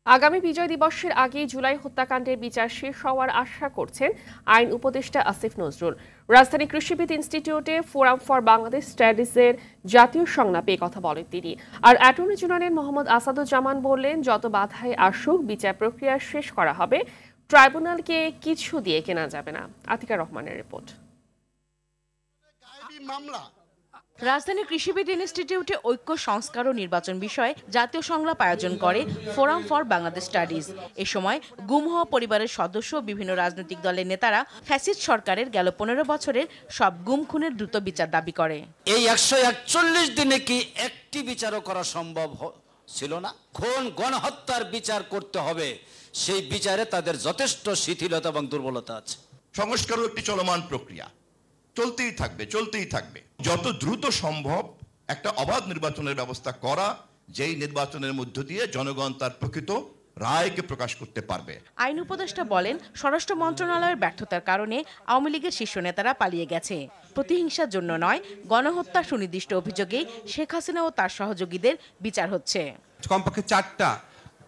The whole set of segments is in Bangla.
আগামী বিজয় দিবসের আগেই জুলাই হত্যাকাণ্ডের বিচার শেষ হওয়ার আশা করছেন আইন উপদেষ্টা আসিফ নজরুল। রাজধানী কৃষিবিদ ইনস্টিটিউটে ফোরাম ফর বাংলাদেশ স্টাডিজের জাতীয় সংলাপে কথা বলেন তিনি। আর অ্যাটর্নি জেনারেল মোহাম্মদ আসাদুজ্জামান বললেন, যত বাধাই আসুক বিচার প্রক্রিয়া শেষ করা হবে, ট্রাইব্যুনালকে কিছু দিয়ে কেনা যাবে না। আতিকা রহমানের রিপোর্ট। রাজধানীর কৃষিবিদ ইনস্টিটিউটে ঐক্য সংস্কার ও নির্বাচন বিষয়ে জাতীয় সংলাপ আয়োজন করে ফোরাম ফর বাংলাদেশ স্টাডিজ। এ সময় গুম হওয়া পরিবারের সদস্য ও বিভিন্ন রাজনৈতিক দলের নেতারা ফ্যাসিস্ট সরকারের গেল 15 বছরের সব গুম খুনের দ্রুত বিচার দাবি করে। এই 141 দিনে কি একটি বিচারও করা সম্ভব ছিল না? খুন গণহত্যার বিচার করতে হবে, সেই বিচারে তাদের যথেষ্ট শিথিলতা এবং দুর্বলতা আছে। সংস্কারও একটি চলমান প্রক্রিয়া, চলতেই থাকবে। যত দ্রুত সম্ভব একটা অবাধ নির্বাচনের ব্যবস্থা করা, যেই নির্বাচনের মধ্য দিয়ে জনগণ তার প্রকৃত রায়কে প্রকাশ করতে পারবে। আইন উপদেষ্টা বলেন, স্বরাষ্ট্র মন্ত্রণালয়ের ব্যর্থতার কারণে আওয়ামী লীগের শীর্ষ নেতারা পালিয়ে গেছে। প্রতিহিংসার জন্য নয়, গণহত্যার সুনির্দিষ্ট অভিযোগেই শেখ হাসিনা ও তার সহযোগীদের বিচার হচ্ছে। কমপক্ষে 4টা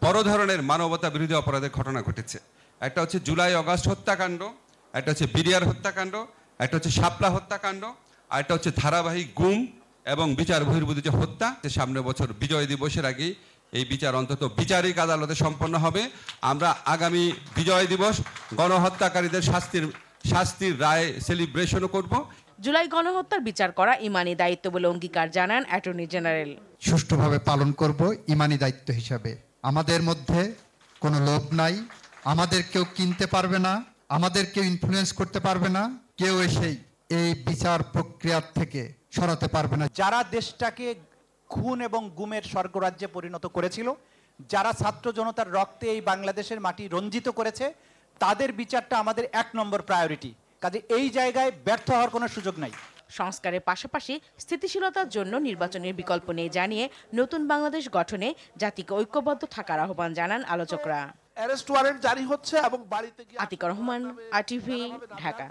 বড় ধরনের মানবতা বিরোধী অপরাধের ঘটনা ঘটেছে। একটা হচ্ছে জুলাই অগাস্ট হত্যাকাণ্ড, একটা হচ্ছে বিডিআর হত্যাকাণ্ড, একটা হচ্ছে শাপলা হত্যাকাণ্ড, আর একটা হচ্ছে ধারাবাহিক গুম এবং বিচার বহির্ভূত যে হত্যা। সামনের বছর বিজয় দিবসের আগেই এই বিচার অন্তত বিচারিক আদালতে সম্পন্ন হবে। আমরা আগামী বিজয় দিবস গণহত্যাকারীদের শাস্তির রায় সেলিব্রেশনও করব। জুলাই গণহত্যার বিচার করা ইমানি দায়িত্ব বলে অঙ্গীকার জানান অ্যাটর্নি জেনারেল। সুষ্ঠুভাবে পালন করব ইমানি দায়িত্ব হিসাবে। আমাদের মধ্যে কোনো লোভ নাই, আমাদের কেউ কিনতে পারবে না, আমাদের কেউ ইনফ্লুয়েন্স করতে পারবে না, কেউ এসেই এই বিচার প্রক্রিয়া থেকে সরাতে পারবে না। যারা দেশটাকে খুন এবং গুমের স্বর্গরাজ্যে পরিণত করেছিল, যারা ছাত্র জনতার রক্তে এই বাংলাদেশের মাটি রঞ্জিত করেছে, তাদের বিচারটা আমাদের 1 নম্বর প্রায়োরিটি। কাজে এই জায়গায় ব্যর্থ হওয়ার কোনো সুযোগ নাই। সংস্কারের পাশাপাশি স্থিতিশীলতার জন্য নির্বাচনের বিকল্প নেই জানিয়ে নতুন বাংলাদেশ গঠনে জাতিকে ঐক্যবদ্ধ থাকার আহ্বান জানান আলোচকরা। অ্যারেস্ট ওয়ারেন্ট জারি হচ্ছে এবং বাড়িতে গিয়ে আতিকা রহমান, RTV, ঢাকা।